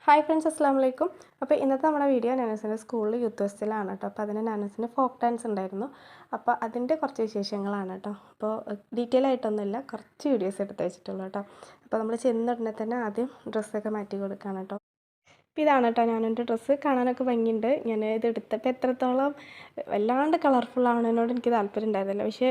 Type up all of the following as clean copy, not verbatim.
Hi friends, അസ്സാം വലൈക്കും. അപ്പോൾ ഇന്നത്തെ നമ്മുടെ വീഡിയോ നാനൂസിൻ്റെ സ്കൂളിൽ യൂത്ത് ഫെസ്റ്റിലാണ് കേട്ടോ. അപ്പോൾ അതിന് നാനൂസിന് ഫോക്ക് ഡാൻസ് ഉണ്ടായിരുന്നു. അപ്പോൾ അതിൻ്റെ കുറച്ച് വിശേഷങ്ങളാണ് കേട്ടോ. അപ്പോൾ ഡീറ്റെയിൽ ആയിട്ടൊന്നുമില്ല, കുറച്ച് വീഡിയോസ് എടുത്ത് വെച്ചിട്ടുള്ളൂ കേട്ടോ. അപ്പോൾ നമ്മൾ ചെന്നിടനെ തന്നെ ആദ്യം ഡ്രസ്സൊക്കെ മാറ്റി കൊടുക്കുകയാണ് കേട്ടോ. അപ്പോൾ ഇതാണ് കേട്ടോ ഞാനെൻ്റെ ഡ്രസ്സ്. കാണാനൊക്കെ ഭംഗിയുണ്ട്. ഞാൻ ഇത് എടുത്തപ്പോൾ എത്രത്തോളം വല്ലാണ്ട് കളർഫുൾ ആവുന്നതിനോട് എനിക്ക് താല്പര്യം ഉണ്ടായിരുന്നില്ല. പക്ഷേ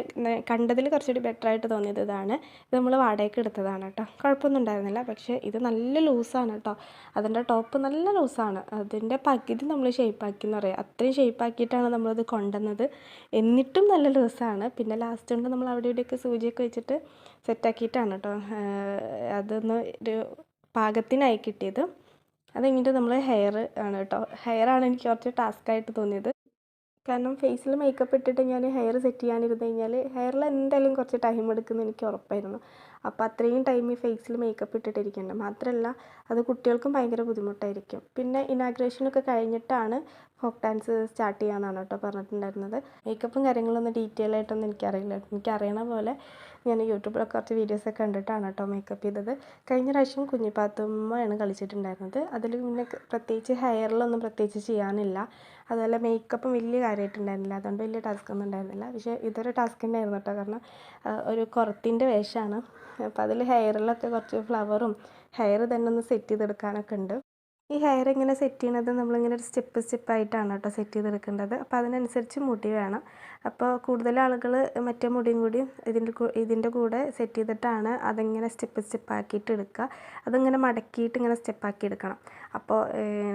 കണ്ടതിൽ കുറച്ചുകൂടി ബെറ്റർ ആയിട്ട് തോന്നിയത് ഇതാണ്. ഇത് നമ്മൾ വാടകയ്ക്ക് എടുത്തതാണ് കേട്ടോ. കുഴപ്പമൊന്നും ഉണ്ടായിരുന്നില്ല. പക്ഷേ ഇത് നല്ല ലൂസാണ് കേട്ടോ. അതിൻ്റെ ടോപ്പ് നല്ല ലൂസാണ്. അതിൻ്റെ പകുതി നമ്മൾ ഷേപ്പാക്കി എന്ന് പറയാം. അത്രയും ഷേപ്പാക്കിയിട്ടാണ് നമ്മളത് കൊണ്ടുവന്നത്. എന്നിട്ടും നല്ല ലൂസാണ്. പിന്നെ ലാസ്റ്റ് കൊണ്ട് നമ്മൾ അവിടെ ഇവിടെയൊക്കെ സൂചിയൊക്കെ വെച്ചിട്ട് സെറ്റാക്കിയിട്ടാണ് കേട്ടോ അതൊന്ന് ഒരു പാകത്തിനായി കിട്ടിയത്. അത് കഴിഞ്ഞിട്ട് നമ്മൾ ഹെയർ ആണ് കേട്ടോ. ഹെയറാണ് എനിക്ക് കുറച്ച് ടാസ്ക്കായിട്ട് തോന്നിയത്. കാരണം ഫേസിൽ മേക്കപ്പ് ഇട്ടിട്ട് ഞാൻ ഹെയർ സെറ്റ് ചെയ്യാനിരുന്ന് കഴിഞ്ഞാൽ ഹെയറിൽ എന്തായാലും കുറച്ച് ടൈം എടുക്കുമെന്ന് എനിക്ക് ഉറപ്പായിരുന്നു. അപ്പോൾ അത്രയും ടൈം ഈ ഫേസിൽ മേക്കപ്പ് ഇട്ടിട്ടിരിക്കേണ്ട. മാത്രമല്ല അത് കുട്ടികൾക്കും ഭയങ്കര ബുദ്ധിമുട്ടായിരിക്കും. പിന്നെ ഇനാഗ്രേഷനൊക്കെ കഴിഞ്ഞിട്ടാണ് ഫോക്ക് ഡാൻസ് സ്റ്റാർട്ട് ചെയ്യാമെന്നാണ് കേട്ടോ പറഞ്ഞിട്ടുണ്ടായിരുന്നത്. മേക്കപ്പും കാര്യങ്ങളൊന്നും ഡീറ്റെയിൽ ആയിട്ടൊന്നും എനിക്കറിയില്ല. എനിക്കറിയണ പോലെ ഞാൻ യൂട്യൂബിലൊക്കെ കുറച്ച് വീഡിയോസൊക്കെ കണ്ടിട്ടാണ് കേട്ടോ മേക്കപ്പ് ചെയ്തത്. കഴിഞ്ഞ പ്രാവശ്യം കുഞ്ഞിപ്പാത്തുമ്മയാണ് കളിച്ചിട്ടുണ്ടായിരുന്നത്. അതിൽ പിന്നെ പ്രത്യേകിച്ച് ഹെയറിലൊന്നും പ്രത്യേകിച്ച് ചെയ്യാനില്ല. അതുപോലെ മേക്കപ്പും വലിയ കാര്യമായിട്ടുണ്ടായിരുന്നില്ല. അതുകൊണ്ട് വലിയ ടാസ്ക് ഒന്നും ഉണ്ടായിരുന്നില്ല. പക്ഷേ ഇതൊരു ടാസ്ക് തന്നെയായിരുന്നു കേട്ടോ. കാരണം ഒരു കുറത്തിൻ്റെ വേഷമാണ്. അപ്പോൾ അതിൽ ഹെയറിലൊക്കെ കുറച്ച് ഫ്ലവറും ഹെയർ തന്നെ ഒന്ന് സെറ്റ് ചെയ്തെടുക്കാനൊക്കെ ഉണ്ട്. ഈ ഹെയർ ഇങ്ങനെ സെറ്റ് ചെയ്യണത് നമ്മളിങ്ങനെ ഒരു സ്റ്റെപ്പായിട്ടാണ് കേട്ടോ സെറ്റ് ചെയ്തെടുക്കേണ്ടത്. അപ്പോൾ അതിനനുസരിച്ച് മുടി വേണം. അപ്പോൾ കൂടുതൽ ആളുകൾ മറ്റേ മുടിയും കൂടി ഇതിൻ്റെ കൂടെ സെറ്റ് ചെയ്തിട്ടാണ് അതിങ്ങനെ സ്റ്റെപ്പാക്കിയിട്ട് എടുക്കുക. അതിങ്ങനെ മടക്കിയിട്ട് ഇങ്ങനെ സ്റ്റെപ്പാക്കി എടുക്കണം. അപ്പോൾ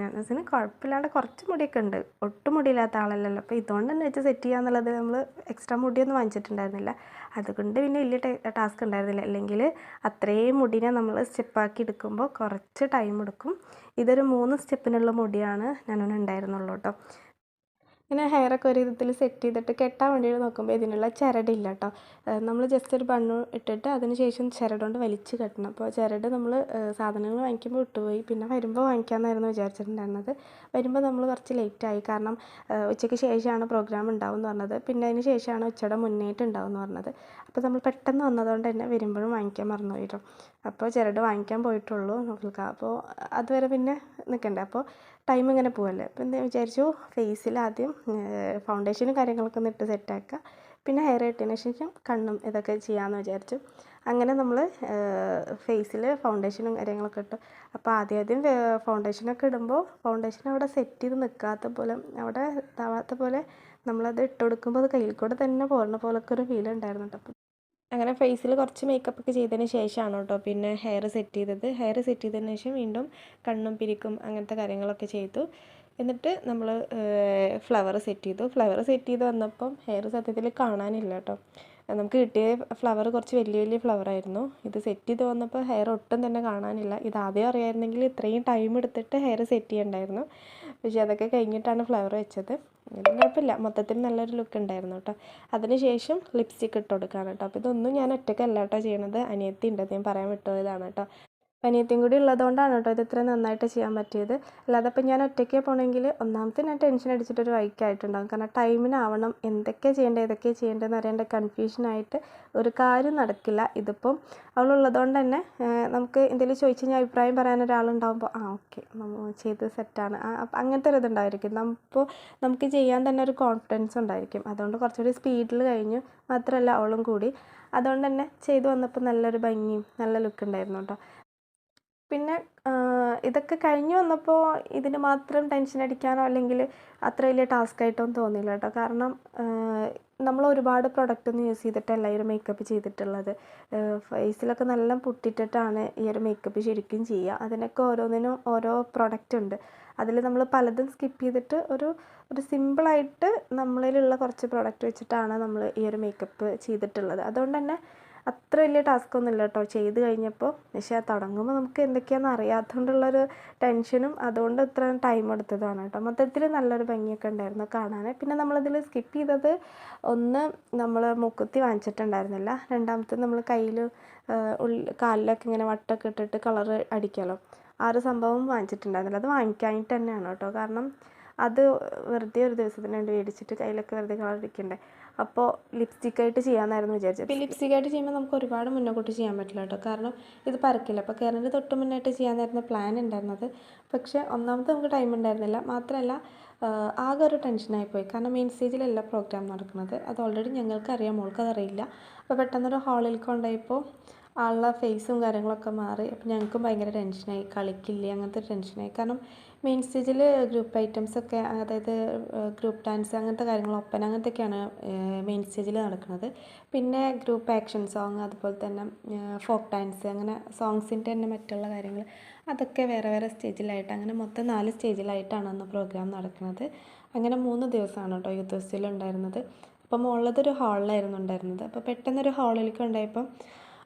നാനൂസിന് കുഴപ്പമില്ലാണ്ട് കുറച്ച് മുടിയൊക്കെ ഉണ്ട്. ഒട്ടും മുടിയില്ലാത്ത ആളല്ലല്ലോ. അപ്പോൾ ഇതുകൊണ്ട് തന്നെ വെച്ച് സെറ്റ് ചെയ്യുക എന്നുള്ളത് നമ്മൾ എക്സ്ട്രാ മുടിയൊന്നും വാങ്ങിച്ചിട്ടുണ്ടായിരുന്നില്ല. അതുകൊണ്ട് പിന്നെ വലിയ ടാസ്ക് ഉണ്ടായിരുന്നില്ല. അല്ലെങ്കിൽ അത്രയും മുടിനെ നമ്മൾ സ്റ്റെപ്പാക്കി എടുക്കുമ്പോൾ കുറച്ച് ടൈം എടുക്കും. ഇതൊരു 3 സ്റ്റെപ്പിനുള്ള മുടിയാണ് ഞാനൊന്ന് ഉണ്ടായിരുന്നുള്ളൂ കേട്ടോ. ഇങ്ങനെ ഹെയറൊക്കെ ഒരു വിധത്തിൽ സെറ്റ് ചെയ്തിട്ട് കെട്ടാൻ വേണ്ടിയിട്ട് നോക്കുമ്പോൾ ഇതിനുള്ള ചരടില്ല കേട്ടോ. നമ്മൾ ജസ്റ്റ് ഒരു ബണ്ണ് ഇട്ടിട്ട് അതിന് ശേഷം ചരട് കൊണ്ട് വലിച്ച് കെട്ടണം. അപ്പോൾ ചരട് നമ്മൾ സാധനങ്ങൾ വാങ്ങിക്കുമ്പോൾ വിട്ടുപോയി. പിന്നെ വരുമ്പോൾ വാങ്ങിക്കാമെന്നായിരുന്നു വിചാരിച്ചിട്ടുണ്ടായിരുന്നത്. വരുമ്പോൾ നമ്മൾ കുറച്ച് ലേറ്റായി. കാരണം ഉച്ചയ്ക്ക് ശേഷമാണ് പ്രോഗ്രാം ഉണ്ടാവും എന്ന് പറഞ്ഞത്. പിന്നെ അതിന് ശേഷമാണ് ഉച്ചയുടെ മുന്നേറ്റ് ഉണ്ടാവും എന്ന് പറഞ്ഞത്. അപ്പോൾ നമ്മൾ പെട്ടെന്ന് വന്നതുകൊണ്ട് തന്നെ വരുമ്പോഴും വാങ്ങിക്കാൻ മറന്നുപോയി കേട്ടോ. അപ്പോൾ ചരട് വാങ്ങിക്കാൻ പോയിട്ടുള്ളൂ നോക്കുക. അപ്പോൾ അതുവരെ പിന്നെ നിൽക്കണ്ടേ. അപ്പോൾ ടൈം ഇങ്ങനെ പോവല്ലേ. അപ്പോൾ എന്താ വിചാരിച്ചു, ഫേസിൽ ആദ്യം ഫൗണ്ടേഷനും കാര്യങ്ങളൊക്കെ ഒന്ന് ഇട്ട് സെറ്റാക്കുക. പിന്നെ ഹെയർ ഇട്ടതിന് ശേഷം കണ്ണും ഇതൊക്കെ ചെയ്യാമെന്ന് വിചാരിച്ചു. അങ്ങനെ നമ്മൾ ഫേസിൽ ഫൗണ്ടേഷനും കാര്യങ്ങളൊക്കെ ഇട്ടു. അപ്പോൾ ആദ്യം ഫൗണ്ടേഷനൊക്കെ ഇടുമ്പോൾ ഫൗണ്ടേഷൻ അവിടെ സെറ്റ് ചെയ്ത് നിൽക്കാത്ത പോലെ, അവിടെ ഇതാവാത്ത പോലെ നമ്മളത് ഇട്ട് കൊടുക്കുമ്പോൾ അത് കയ്യിൽ കൂടെ തന്നെ പോകുന്ന പോലൊക്കെ ഒരു ഫീൽ ഉണ്ടായിരുന്നു കേട്ടോ. അങ്ങനെ ഫേസിൽ കുറച്ച് മേക്കപ്പ് ഒക്കെ ചെയ്തതിന് ശേഷമാണ് കേട്ടോ പിന്നെ ഹെയർ സെറ്റ് ചെയ്തത്. ഹെയർ സെറ്റ് ചെയ്തതിന് ശേഷം വീണ്ടും കണ്ണും പിരിക്കും അങ്ങനത്തെ കാര്യങ്ങളൊക്കെ ചെയ്തു. എന്നിട്ട് നമ്മൾ ഫ്ലവർ സെറ്റ് ചെയ്തു. ഫ്ലവർ സെറ്റ് ചെയ്ത് വന്നപ്പം ഹെയർ സത്യത്തിൽ കാണാനില്ല കേട്ടോ. നമുക്ക് കിട്ടിയ ഫ്ലവർ കുറച്ച് വലിയ വലിയ ഫ്ലവറായിരുന്നു. ഇത് സെറ്റ് ചെയ്ത് വന്നപ്പോൾ ഹെയർ ഒട്ടും തന്നെ കാണാനില്ല. ഇത് ആദ്യം അറിയാമായിരുന്നെങ്കിൽ ഇത്രയും ടൈം എടുത്തിട്ട് ഹെയർ സെറ്റ് ചെയ്യണ്ടായിരുന്നു. പക്ഷേ അതൊക്കെ കഴിഞ്ഞിട്ടാണ് ഫ്ലവർ വെച്ചത്. കുഴപ്പമില്ല, മൊത്തത്തിൽ നല്ലൊരു ലുക്ക് ഉണ്ടായിരുന്നു കേട്ടോ. അതിന് ശേഷം ലിപ്സ്റ്റിക്ക് ഇട്ട് കൊടുക്കുകയാണ് കേട്ടോ. അപ്പോൾ ഇതൊന്നും ഞാൻ ഒറ്റയ്ക്കല്ല കേട്ടോ ചെയ്യണത്. അനിയത്തി ഉണ്ട്, ഞാൻ പറയാൻ വിട്ടുപോയതാണ് കേട്ടോ. അനിയത്തിയും കൂടി ഉള്ളതുകൊണ്ടാണ് കേട്ടോ ഇത് ഇത്രയും നന്നായിട്ട് ചെയ്യാൻ പറ്റിയത്. അല്ലാതെ ഇപ്പം ഞാൻ ഒറ്റയ്ക്ക് പോകണമെങ്കിൽ ഒന്നാമത്തെ ഞാൻ ടെൻഷൻ അടിച്ചിട്ടൊരു വൈക്കായിട്ടുണ്ടാകും. കാരണം ടൈമിനാവണം, എന്തൊക്കെയാണ് ചെയ്യേണ്ടത് ഏതൊക്കെയാണ് ചെയ്യേണ്ടതെന്ന് അറിയേണ്ട കൺഫ്യൂഷനായിട്ട് ഒരു കാര്യം നടക്കില്ല. ഇതിപ്പം അവളുള്ളതുകൊണ്ട് തന്നെ നമുക്ക് എന്തെങ്കിലും ചോദിച്ചു കഴിഞ്ഞാൽ അഭിപ്രായം പറയാൻ ഒരാളുണ്ടാകുമ്പോൾ ഓക്കെ ചെയ്ത് സെറ്റാണ് അങ്ങനത്തെ ഒരു ഇതുണ്ടായിരിക്കും. അപ്പോൾ നമുക്ക് ചെയ്യാൻ തന്നെ ഒരു കോൺഫിഡൻസ് ഉണ്ടായിരിക്കും. അതുകൊണ്ട് കുറച്ചുകൂടി സ്പീഡിൽ കഴിഞ്ഞു. മാത്രമല്ല അവളും കൂടി അതുകൊണ്ട് തന്നെ ചെയ്തു വന്നപ്പോൾ നല്ലൊരു ഭംഗിയും നല്ല ലുക്ക് ഉണ്ടായിരുന്നു കേട്ടോ. പിന്നെ ഇതൊക്കെ കഴിഞ്ഞ് വന്നപ്പോൾ ഇതിന് മാത്രം ടെൻഷൻ അടിക്കാനോ അല്ലെങ്കിൽ അത്ര വലിയ ടാസ്ക്കായിട്ടൊന്നും തോന്നിയില്ല കേട്ടോ. കാരണം നമ്മൾ ഒരുപാട് പ്രൊഡക്റ്റൊന്നും യൂസ് ചെയ്തിട്ടല്ല ഈ ഒരു മേക്കപ്പ് ചെയ്തിട്ടുള്ളത്. ഫേസിലൊക്കെ നല്ല പൊട്ടിട്ടിട്ടാണ് ഈ ഒരു മേക്കപ്പ് ശരിക്കും ചെയ്യുക. അതിനൊക്കെ ഓരോന്നിനും ഓരോ പ്രൊഡക്റ്റ് ഉണ്ട്. അതിൽ നമ്മൾ പലതും സ്കിപ്പ് ചെയ്തിട്ട് ഒരു സിമ്പിളായിട്ട് നമ്മളിലുള്ള കുറച്ച് പ്രൊഡക്റ്റ് വെച്ചിട്ടാണ് നമ്മൾ ഈ ഒരു മേക്കപ്പ് ചെയ്തിട്ടുള്ളത്. അതുകൊണ്ട് തന്നെ അത്ര വലിയ ടാസ്ക്കൊന്നും ഇല്ല കേട്ടോ ചെയ്ത് കഴിഞ്ഞപ്പോൾ. പക്ഷേ തുടങ്ങുമ്പോൾ നമുക്ക് എന്തൊക്കെയാണെന്ന് അറിയാത്തതുകൊണ്ടുള്ളൊരു ടെൻഷനും അതുകൊണ്ട് ഇത്ര ടൈം എടുത്തതാണ് കേട്ടോ. മൊത്തത്തിൽ നല്ലൊരു ഭംഗിയൊക്കെ ഉണ്ടായിരുന്നു കാണാൻ. പിന്നെ നമ്മളതിൽ സ്കിപ്പ് ചെയ്തത് ഒന്ന് നമ്മൾ മൂക്കുത്തി വാങ്ങിച്ചിട്ടുണ്ടായിരുന്നില്ല. രണ്ടാമത്തെ നമ്മൾ കയ്യിൽ കാലിലൊക്കെ ഇങ്ങനെ വട്ടൊക്കെ ഇട്ടിട്ട് കളർ അടിക്കാമല്ലോ, ആ ഒരു സംഭവം വാങ്ങിച്ചിട്ടുണ്ടായിരുന്നില്ല. അത് വാങ്ങിക്കാനായിട്ട് തന്നെയാണ് കേട്ടോ. കാരണം അത് വെറുതെ ഒരു ദിവസത്തിന് വേണ്ടി മേടിച്ചിട്ട് കയ്യിലൊക്കെ വെറുതെ കളർ അടിക്കണ്ടേ. അപ്പോൾ ലിപ്സ്റ്റിക്കായിട്ട് ചെയ്യാമെന്നായിരുന്നു വിചാരിച്ചത്. അപ്പോൾ ലിപ്സ്റ്റിക്കായിട്ട് ചെയ്യുമ്പോൾ നമുക്ക് ഒരുപാട് മുന്നോട്ട് ചെയ്യാൻ പറ്റില്ല കേട്ടോ, കാരണം ഇത് പരക്കില്ല. അപ്പോൾ കയറിൻ്റെ തൊട്ട് മുന്നായിട്ട് ചെയ്യാമെന്നായിരുന്നു പ്ലാൻ ഉണ്ടായിരുന്നത്. പക്ഷേ ഒന്നാമത്തെ നമുക്ക് ടൈം ഉണ്ടായിരുന്നില്ല, മാത്രമല്ല ആകെ ഒരു ടെൻഷനായിപ്പോയി. കാരണം മെയിൻ സ്റ്റേജിലല്ല പ്രോഗ്രാം നടക്കുന്നത്, അത് ഓൾറെഡി ഞങ്ങൾക്കറിയാം, മോൾക്കതറിയില്ല. അപ്പോൾ പെട്ടെന്നൊരു ഹാളിൽ കൊണ്ടുപോയപ്പോൾ ആളുടെ ഫേസും കാര്യങ്ങളൊക്കെ മാറി. അപ്പോൾ ഞങ്ങൾക്കും ഭയങ്കര ടെൻഷനായി, കളിക്കില്ലേ അങ്ങനത്തെ ടെൻഷനായി. കാരണം മെയിൻ സ്റ്റേജിൽ ഗ്രൂപ്പ് ഐറ്റംസൊക്കെ, അതായത് ഗ്രൂപ്പ് ഡാൻസ് അങ്ങനത്തെ കാര്യങ്ങൾ, ഒപ്പന അങ്ങനത്തെയൊക്കെയാണ് മെയിൻ സ്റ്റേജിൽ നടക്കുന്നത്. പിന്നെ ഗ്രൂപ്പ് ആക്ഷൻ സോങ്, അതുപോലെ തന്നെ ഫോക്ക് ഡാൻസ്, അങ്ങനെ സോങ്സിൻ്റെ തന്നെ മറ്റുള്ള കാര്യങ്ങൾ, അതൊക്കെ വേറെ വേറെ സ്റ്റേജിലായിട്ട്, അങ്ങനെ മൊത്തം 4 സ്റ്റേജിലായിട്ടാണ് അന്ന് പ്രോഗ്രാം നടക്കുന്നത്. അങ്ങനെ 3 ദിവസമാണ് കേട്ടോ യൂത്ത് ഫെസ്റ്റിവൽ ഉണ്ടായിരുന്നത്. അപ്പോൾ മുകളിലതൊരു ഹാളിലായിരുന്നു ഉണ്ടായിരുന്നത്. അപ്പോൾ പെട്ടെന്നൊരു ഹാളിലേക്ക് ഉണ്ടായപ്പം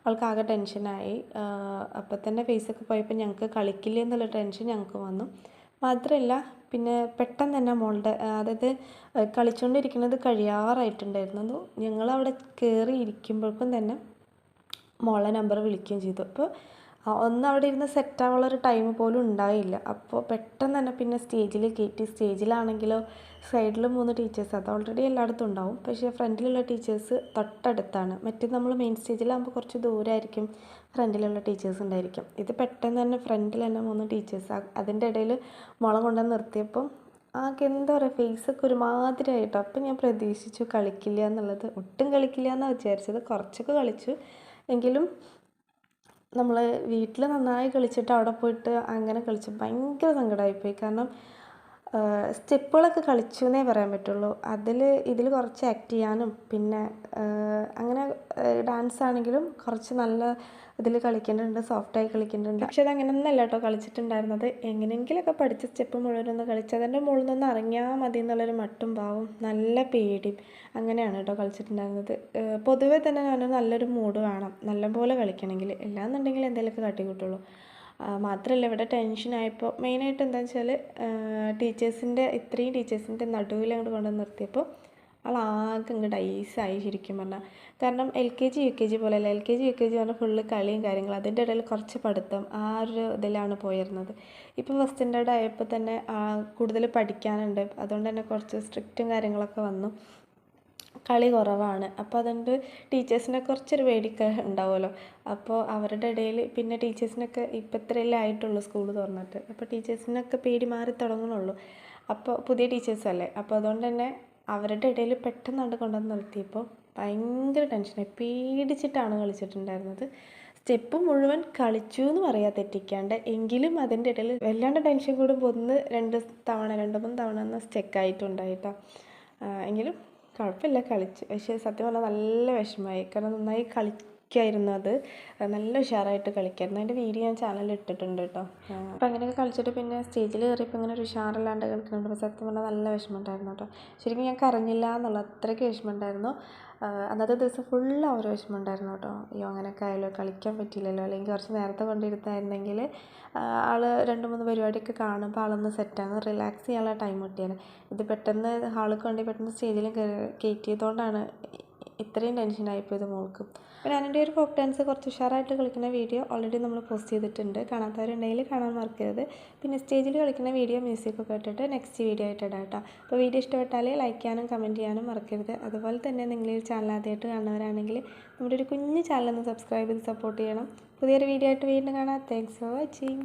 ആൾക്കാകെ ടെൻഷനായി. അപ്പം തന്നെ ഫേസൊക്കെ പോയപ്പോൾ ഞങ്ങൾക്ക് കളിക്കില്ല എന്നുള്ള ടെൻഷൻ ഞങ്ങൾക്ക് വന്നു. മാത്രമല്ല പിന്നെ പെട്ടെന്ന് തന്നെ മോളുടെ, അതായത് കളിച്ചുകൊണ്ടിരിക്കുന്നത് കഴിയാറായിട്ടുണ്ടായിരുന്നു. ഞങ്ങളവിടെ കയറി ഇരിക്കുമ്പോഴേക്കും തന്നെ മോളെ നമ്പർ വിളിക്കുകയും ചെയ്തു. അപ്പോൾ ഒന്ന് അവിടെ ഇരുന്ന് സെറ്റാവാനുള്ളൊരു ടൈം പോലും ഉണ്ടായില്ല. അപ്പോൾ പെട്ടെന്ന് തന്നെ പിന്നെ സ്റ്റേജിൽ കയറ്റി. സ്റ്റേജിലാണെങ്കിലോ സൈഡിൽ 3 ടീച്ചേഴ്സ്, അത് ഓൾറെഡി എല്ലായിടത്തും ഉണ്ടാവും, പക്ഷേ ഫ്രണ്ടിലുള്ള ടീച്ചേഴ്സ് തൊട്ടടുത്താണ്. മറ്റേ നമ്മൾ മെയിൻ സ്റ്റേജിലാകുമ്പോൾ കുറച്ച് ദൂരമായിരിക്കും ഫ്രണ്ടിലുള്ള ടീച്ചേഴ്സ് ഉണ്ടായിരിക്കും. ഇത് പെട്ടെന്ന് തന്നെ ഫ്രണ്ടിൽ തന്നെ 3 ടീച്ചേഴ്സ്. അതിൻ്റെ ഇടയിൽ മോളെ കൊണ്ടുവന്ന് നിർത്തിയപ്പം ആകെ എന്താ പറയുക, ഫേസൊക്കെ ഒരുമാതിരി ആയിട്ടോ. അപ്പം ഞാൻ പ്രതീക്ഷിച്ചു കളിക്കില്ല എന്നുള്ളത്. ഒട്ടും കളിക്കില്ല എന്നാണ് വിചാരിച്ചത്. കുറച്ചൊക്കെ കളിച്ചു, എങ്കിലും നമ്മൾ വീട്ടിൽ നന്നായി കളിച്ചിട്ട് അവിടെ പോയിട്ട് അങ്ങനെ കളിച്ചു ഭയങ്കര സങ്കടമായിപ്പോയി. കാരണം സ്റ്റെപ്പുകളൊക്കെ കളിച്ചു എന്നേ പറയാൻ പറ്റുള്ളൂ. ഇതിൽ കുറച്ച് ആക്ട് ചെയ്യാനും പിന്നെ അങ്ങനെ ഡാൻസ് ആണെങ്കിലും കുറച്ച് നല്ല ഇതിൽ കളിക്കേണ്ടതുണ്ട്, സോഫ്റ്റായി കളിക്കേണ്ടതുണ്ട്. പക്ഷെ അതങ്ങനെയൊന്നല്ല കേട്ടോ കളിച്ചിട്ടുണ്ടായിരുന്നത്. എങ്ങനെയെങ്കിലുമൊക്കെ പഠിച്ച സ്റ്റെപ്പ് മുഴുവനൊന്ന് കളിച്ച് അതിൻ്റെ മുകളിൽ നിന്ന് ഇറങ്ങിയാൽ മതി എന്നുള്ളൊരു മട്ടും ഭാവം, നല്ല പേടിയും, അങ്ങനെയാണ് കേട്ടോ കളിച്ചിട്ടുണ്ടായിരുന്നത്. പൊതുവേ തന്നെ ഞാൻ നല്ലൊരു മൂഡ് വേണം നല്ലപോലെ കളിക്കണമെങ്കിൽ, എല്ലാന്നുണ്ടെങ്കിൽ എന്തെങ്കിലുമൊക്കെ കാട്ടിക്കൂട്ടുള്ളൂ. മാത്രമല്ല ഇവിടെ ടെൻഷനായപ്പോൾ മെയിനായിട്ട് എന്താണെന്ന് വെച്ചാൽ ഇത്രയും ടീച്ചേഴ്സിൻ്റെ നടുവിൽ അങ്ങോട്ട് കൊണ്ടുവന്ന് നിർത്തിയപ്പോൾ ആളാകെ അങ്ങോട്ട് ഐസായി ശരിക്കും പറഞ്ഞാൽ. കാരണം LKG UKG പോലെയല്ല. LKG UKG പറഞ്ഞാൽ ഫുള്ള് കളിയും കാര്യങ്ങളും, അതിൻ്റെ ഇടയിൽ കുറച്ച് പഠിത്തം, ആ ഒരു ഇതിലാണ് പോയിരുന്നത്. ഇപ്പോൾ ഫസ്റ്റ് സ്റ്റാൻഡേർഡ് ആയപ്പോൾ തന്നെ കൂടുതൽ പഠിക്കാനുണ്ട്, അതുകൊണ്ട് തന്നെ കുറച്ച് സ്ട്രിക്റ്റും കാര്യങ്ങളൊക്കെ വന്നു. കളി കുറവാണ്. അപ്പോൾ അതുകൊണ്ട് ടീച്ചേഴ്സിനെ കുറച്ചൊരു പേടിയൊക്കെ ഉണ്ടാവുമല്ലോ. അപ്പോൾ അവരുടെ ഇടയിൽ പിന്നെ ടീച്ചേഴ്സിനൊക്കെ ഇപ്പം ഇത്രയല്ലേ ആയിട്ടുള്ളൂ സ്കൂൾ തുറന്നിട്ട്, അപ്പോൾ ടീച്ചേഴ്സിനൊക്കെ പേടി മാറി തുടങ്ങണുള്ളൂ. അപ്പോൾ പുതിയ ടീച്ചേഴ്സല്ലേ, അപ്പോൾ അതുകൊണ്ട് തന്നെ അവരുടെ ഇടയിൽ പെട്ടെന്ന് കൊണ്ടുവന്ന് നിർത്തിയപ്പോൾ ഭയങ്കര ടെൻഷനായി. പേടിച്ചിട്ടാണ് കളിച്ചിട്ടുണ്ടായിരുന്നത്. സ്റ്റെപ്പ് മുഴുവൻ കളിച്ചു എന്ന് പറയാൻ തെറ്റിക്കാണ്ട്, എങ്കിലും അതിൻ്റെ ഇടയിൽ വല്ലാണ്ട് ടെൻഷൻ കൂടുമ്പോൾ 2 3 തവണ ഒന്ന് സ്റ്റെക്കായിട്ടുണ്ടായിട്ടോ. എങ്കിലും കുഴപ്പമില്ല, കളിച്ചു. പക്ഷേ സത്യം പറഞ്ഞാൽ നല്ല വിഷമമായി. കാരണം നന്നായി കളിക്കായിരുന്നു, അത് നല്ല ഉഷാറായിട്ട് കളിക്കായിരുന്നു. അതിൻ്റെ വീഡിയോ ഞാൻ ചാനലിൽ ഇട്ടിട്ടുണ്ട് കേട്ടോ. അപ്പോൾ അങ്ങനെയൊക്കെ കളിച്ചിട്ട് പിന്നെ സ്റ്റേജിൽ കയറിയപ്പോൾ ഇങ്ങനെ ഒരു ഉഷാറില്ലാണ്ട് കളിക്കുന്നുണ്ട്. അപ്പോൾ സത്യം പറഞ്ഞാൽ നല്ല വിഷമമുണ്ടായിരുന്നു കേട്ടോ. ശരിക്കും ഞാൻ കരഞ്ഞില്ല എന്നുള്ള അത്രയ്ക്ക് വിഷമമുണ്ടായിരുന്നു. അന്നത്തെ ദിവസം ഫുള്ള് ഒരു വിഷമമുണ്ടായിരുന്നു കേട്ടോ. അയ്യോ അങ്ങനെയൊക്കെ ആയാലോ, കളിക്കാൻ പറ്റില്ലല്ലോ, അല്ലെങ്കിൽ കുറച്ച് നേരത്തെ കൊണ്ടിരുത്തായിരുന്നെങ്കിൽ ആൾ 2-3 പരിപാടിയൊക്കെ കാണുമ്പോൾ ആളൊന്ന് സെറ്റാണ്, റിലാക്സ് ചെയ്യാനുള്ള ടൈം കിട്ടിയാണ്. ഇത് പെട്ടെന്ന് ഹാളിൽ കൊണ്ട് പെട്ടെന്ന് സ്റ്റേജിലും കയറ്റിയതുകൊണ്ടാണ് ഇത്രയും ടെൻഷനായിപ്പോയത് മോൾക്ക്. പിന്നെ അതിൻ്റെ ഒരു ഫോക്ക് ഡാൻസ് കുറച്ച് ഉഷാറായിട്ട് കളിക്കുന്ന വീഡിയോ ഓൾറെഡി നമ്മൾ പോസ്റ്റ് ചെയ്തിട്ടുണ്ട്, കാണാത്തവരുണ്ടെങ്കിൽ കാണാൻ മറക്കരുത്. പിന്നെ സ്റ്റേജിൽ കളിക്കുന്ന വീഡിയോ മ്യൂസിക്കൊക്കെ ഇട്ടിട്ട് നെക്സ്റ്റ് വീഡിയോ ആയിട്ട് ഇടാം കേട്ടോ. അപ്പോൾ വീഡിയോ ഇഷ്ടപ്പെട്ടാൽ ലൈക്ക് ചെയ്യാനും കമൻറ്റ് ചെയ്യാനും മറക്കരുത്. അതുപോലെ തന്നെ നിങ്ങൾ ഈ ചാനൽ ആദ്യമായിട്ട് കാണുന്നവരാണെങ്കിൽ നമ്മുടെ ഒരു കുഞ്ഞു ചാനലൊന്ന് സബ്സ്ക്രൈബ് ചെയ്ത് സപ്പോർട്ട് ചെയ്യണം. പുതിയൊരു വീഡിയോ ആയിട്ട് വീണ്ടും കാണാം. Thanks for watching.